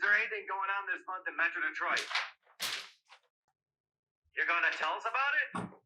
Is there anything going on this month in Metro Detroit? You're gonna tell us about it?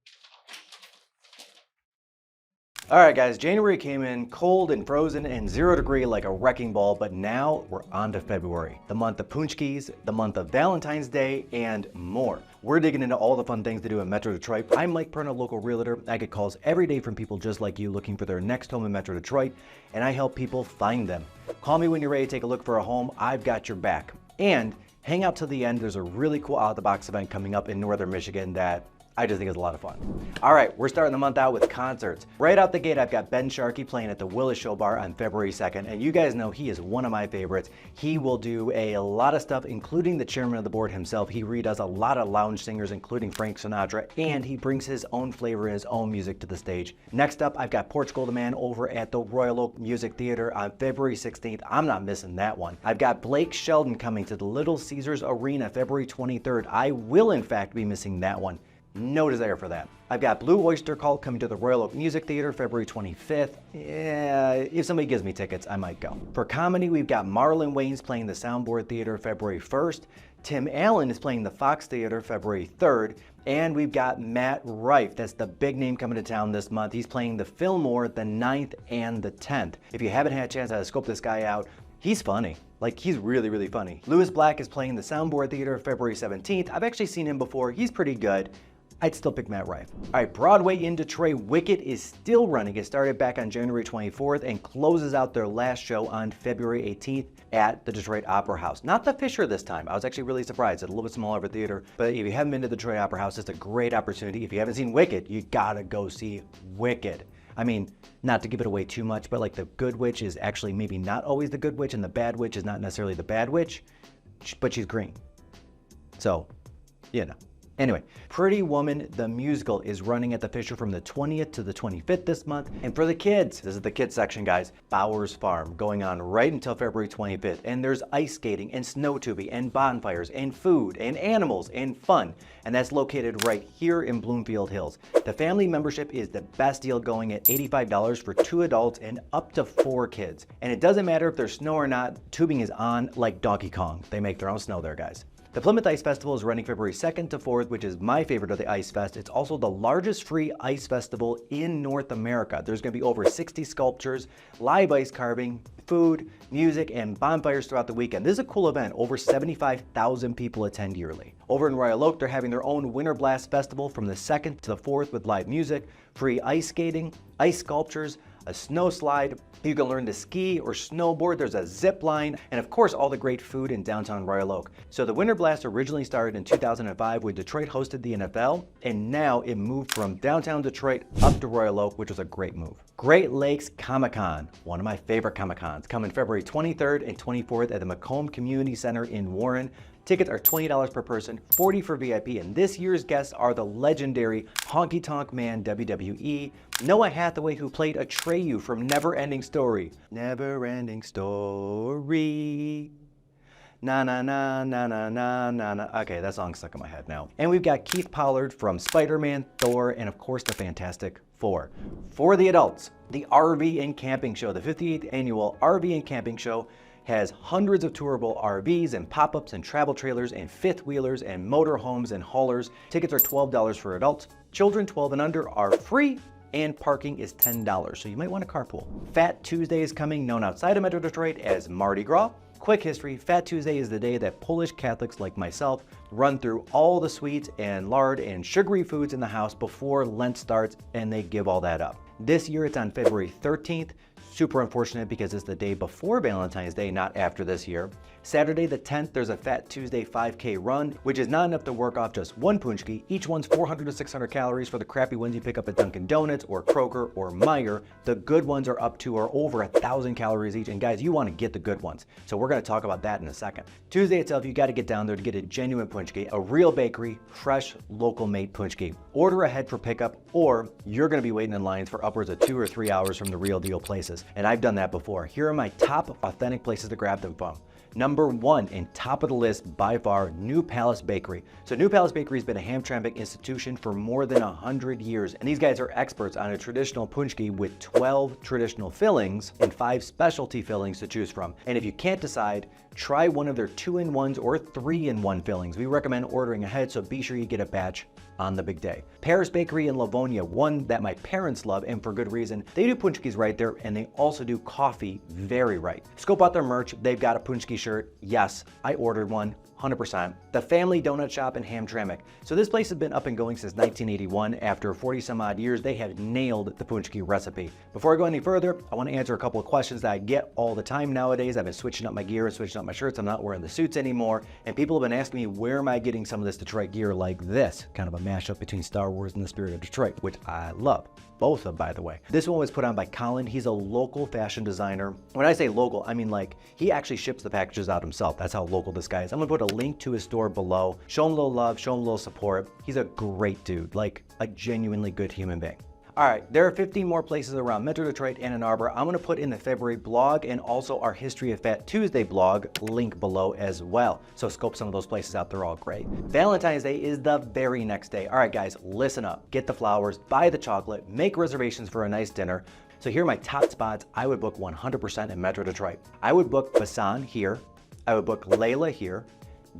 Alright guys, January came in cold and frozen and 0 degree like a wrecking ball, but now we're on to February, the month of Paczkis, the month of Valentine's Day, and more. We're digging into all the fun things to do in Metro Detroit. I'm Mike Perna, local realtor. I get calls every day from people just like you looking for their next home in Metro Detroit, and I help people find them. Call me when you're ready to take a look for a home. I've got your back. And hang out till the end. There's a really cool out-of-the-box event coming up in Northern Michigan that I just think it's a lot of fun. All right, we're starting the month out with concerts. Right out the gate, I've got Ben Sharkey playing at the Willis Show Bar on February 2nd, and you guys know he is one of my favorites. He will do a lot of stuff, including the chairman of the board himself. He redoes a lot of lounge singers, including Frank Sinatra, and he brings his own flavor and his own music to the stage. Next up, I've got Portugal the Man over at the Royal Oak Music Theater on February 16th. I'm not missing that one. I've got Blake Sheldon coming to the Little Caesars Arena February 23rd. I will, in fact, be missing that one. No desire for that. I've got Blue Oyster Cult coming to the Royal Oak Music Theater February 25th. Yeah, if somebody gives me tickets, I might go. For comedy, we've got Marlon Wayans playing the Soundboard Theater February 1st. Tim Allen is playing the Fox Theater February 3rd. And we've got Matt Rife, that's the big name coming to town this month. He's playing the Fillmore the 9th and the 10th. If you haven't had a chance to scope this guy out, he's funny. Like, he's really, really funny. Lewis Black is playing the Soundboard Theater February 17th. I've actually seen him before. He's pretty good. I'd still pick Matt Rife. All right, Broadway in Detroit, Wicked is still running. It started back on January 24th and closes out their last show on February 18th at the Detroit Opera House. Not the Fisher this time. I was actually really surprised. It's a little bit smaller of a theater, but if you haven't been to the Detroit Opera House, it's a great opportunity. If you haven't seen Wicked, you gotta go see Wicked. I mean, not to give it away too much, but like the good witch is actually maybe not always the good witch, and the bad witch is not necessarily the bad witch, but she's green. So, you know. Anyway, Pretty Woman the Musical is running at the Fisher from the 20th to the 25th this month. And for the kids, this is the kids section, guys, Bowers Farm going on right until February 25th. And there's ice skating and snow tubing and bonfires and food and animals and fun. And that's located right here in Bloomfield Hills. The family membership is the best deal going at $85 for 2 adults and up to 4 kids. And it doesn't matter if there's snow or not, tubing is on like Donkey Kong. They make their own snow there, guys. The Plymouth Ice Festival is running February 2nd to 4th, which is my favorite of the Ice Fest. It's also the largest free ice festival in North America. There's going to be over 60 sculptures, live ice carving, food, music, and bonfires throughout the weekend. This is a cool event. Over 75,000 people attend yearly. Over in Royal Oak, they're having their own Winter Blast Festival from the 2nd to the 4th with live music, free ice skating, ice sculptures, a snow slide. You can learn to ski or snowboard. There's a zip line, and of course all the great food in downtown Royal Oak. So the Winter Blast originally started in 2005 when Detroit hosted the NFL, and now it moved from downtown Detroit up to Royal Oak, which was a great move. Great Lakes Comic-Con, one of my favorite Comic-Cons, coming February 23rd and 24th at the Macomb Community Center in Warren. Tickets are $20 per person, $40 for VIP, and this year's guests are the legendary Honky Tonk Man WWE, Noah Hathaway, who played Atreyu from Never Ending Story. Never Ending Story. Na na na na na na na na. Okay, that song's stuck in my head now. And we've got Keith Pollard from Spider-Man, Thor, and of course the Fantastic Four. For the adults, the RV and Camping Show, the 58th annual RV and Camping Show, has hundreds of tourable RVs and pop-ups and travel trailers and fifth wheelers and motorhomes and haulers. Tickets are $12 for adults. Children 12 and under are free, and parking is $10, so you might want to carpool. Fat Tuesday is coming, known outside of Metro Detroit as Mardi Gras. Quick history, Fat Tuesday is the day that Polish Catholics like myself run through all the sweets and lard and sugary foods in the house before Lent starts, and they give all that up. This year it's on February 13th. Super unfortunate because it's the day before Valentine's Day, not after this year. Saturday the 10th, there's a Fat Tuesday 5K run, which is not enough to work off just one Paczki. Each one's 400 to 600 calories for the crappy ones you pick up at Dunkin' Donuts or Kroger or Meijer. The good ones are up to or over 1,000 calories each. And guys, you want to get the good ones. So we're going to talk about that in a second. Tuesday itself, you got to get down there to get a genuine Paczki, a real bakery, fresh, local made Paczki. Order ahead for pickup, or you're going to be waiting in lines for upwards of 2 or 3 hours from the real deal places. And I've done that before. Here are my top authentic places to grab them from. Number 1 and top of the list by far, New Palace Bakery. So New Palace Bakery has been a Hamtramck institution for more than 100 years, and these guys are experts on a traditional Paczki with 12 traditional fillings and 5 specialty fillings to choose from. And if you can't decide, try one of their 2-in-1s or 3-in-1 fillings. We recommend ordering ahead, so be sure you get a batch on the big day. Paris Bakery in Livonia, one that my parents love, and for good reason. They do Paczkis right there, and they also do coffee very right. Scope out their merch. They've got a Paczki shirt. Yes, I ordered one. 100%. The Family Donut Shop in Hamtramck. So this place has been up and going since 1981. After 40 some odd years, they have nailed the Paczki recipe. Before I go any further, I want to answer a couple of questions that I get all the time nowadays. I've been switching up my gear and switching up my shirts. I'm not wearing the suits anymore. And people have been asking me, where am I getting some of this Detroit gear like this? Kind of a mashup between Star Wars and the Spirit of Detroit, which I love. Both of, by the way. This one was put on by Colin. He's a local fashion designer. When I say local, I mean like he actually ships the packages out himself. That's how local this guy is. I'm gonna put a link to his store below. Show him a little love, show him a little support. He's a great dude, like a genuinely good human being. All right, there are 15 more places around Metro Detroit and Ann Arbor. I'm gonna put in the February blog and also our History of Fat Tuesday blog link below as well. So scope some of those places out, they're all great. Valentine's Day is the very next day. All right guys, listen up. Get the flowers, buy the chocolate, make reservations for a nice dinner. So here are my top spots I would book 100% in Metro Detroit. I would book Basan here. I would book Layla here,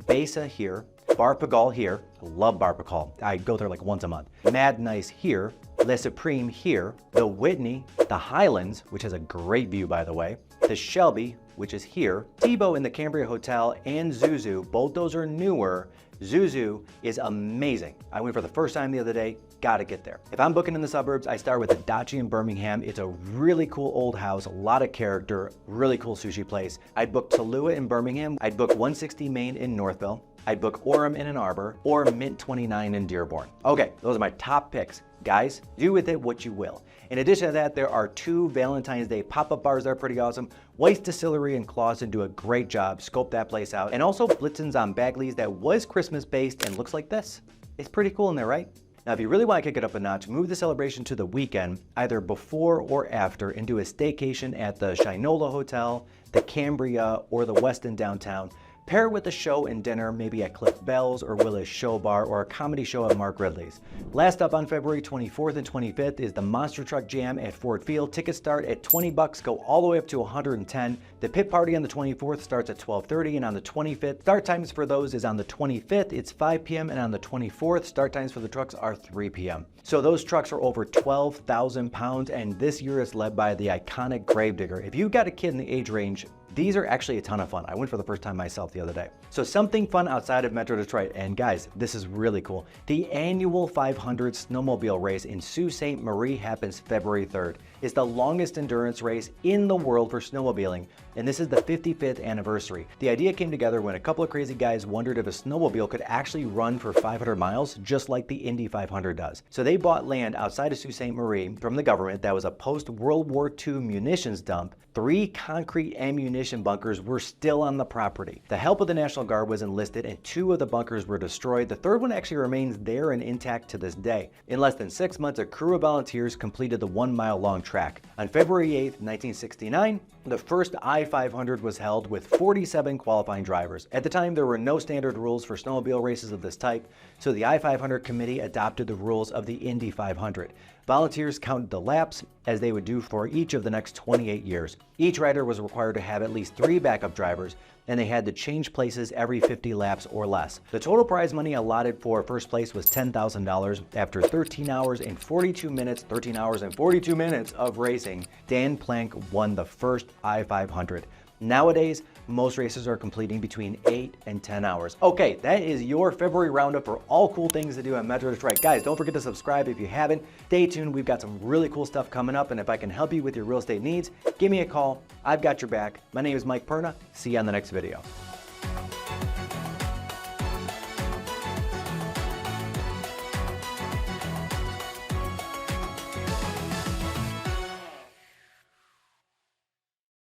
Besa here, Bar Pagal here. I love Bar Pagal. I go there like once a month. Mad Nice here, Le Supreme here, the Whitney, the Highlands, which has a great view by the way, the Shelby, which is here, Tebow in the Cambria Hotel, and Zuzu. Both those are newer. Zuzu is amazing. I went for the first time the other day, gotta get there. If I'm booking in the suburbs, I start with the Dachi in Birmingham. It's a really cool old house, a lot of character, really cool sushi place. I'd book Tallulah in Birmingham. I'd book 160 Main in Northville. I'd book Orem in Ann Arbor or Mint 29 in Dearborn. Okay, those are my top picks. Guys, do with it what you will. In addition to that, there are 2 Valentine's Day pop-up bars that are pretty awesome. White's Distillery in Clawson do a great job. Scope that place out. And also Blitzen's on Bagley's that was Christmas-based and looks like this. It's pretty cool in there, right? Now, if you really want to kick it up a notch, move the celebration to the weekend, either before or after, and do a staycation at the Shinola Hotel, the Cambria, or the Westin downtown. Pair it with a show and dinner, maybe at Cliff Bell's or Willis Show Bar or a comedy show at Mark Ridley's. Last up on February 24th and 25th is the Monster Truck Jam at Ford Field. Tickets start at $20, go all the way up to $110. The pit party on the 24th starts at 12:30, and on the 25th, start times for those is on the 25th, it's 5 p.m., and on the 24th, start times for the trucks are 3 p.m. So those trucks are over 12,000 pounds, and this year is led by the iconic Gravedigger. If you've got a kid in the age range, these are actually a ton of fun. I went for the first time myself the other day. So something fun outside of Metro Detroit. And guys, this is really cool. The annual 500 snowmobile race in Sault Ste. Marie happens February 3rd. It's the longest endurance race in the world for snowmobiling, and this is the 55th anniversary. The idea came together when a couple of crazy guys wondered if a snowmobile could actually run for 500 miles, just like the Indy 500 does. So they bought land outside of Sault Ste. Marie from the government that was a post-World War II munitions dump. 3 concrete ammunition bunkers were still on the property. The help of the National Guard was enlisted, and 2 of the bunkers were destroyed. The 3rd one actually remains there and intact to this day. In less than 6 months, a crew of volunteers completed the 1-mile-long track. On February 8th, 1969, the first I-500 was held with 47 qualifying drivers. At the time, there were no standard rules for snowmobile races of this type, so the I-500 committee adopted the rules of the Indy 500. Volunteers counted the laps, as they would do for each of the next 28 years. Each rider was required to have at least 3 backup drivers, and they had to change places every 50 laps or less. The total prize money allotted for first place was $10,000. After 13 hours and 42 minutes of racing, Dan Plank won the first I-500. Nowadays, most races are completing between 8 and 10 hours. Okay, that is your February roundup for all cool things to do at Metro Detroit. Guys, don't forget to subscribe if you haven't. Stay tuned, we've got some really cool stuff coming up, and if I can help you with your real estate needs, give me a call. I've got your back. My name is Mike Perna. See you on the next video.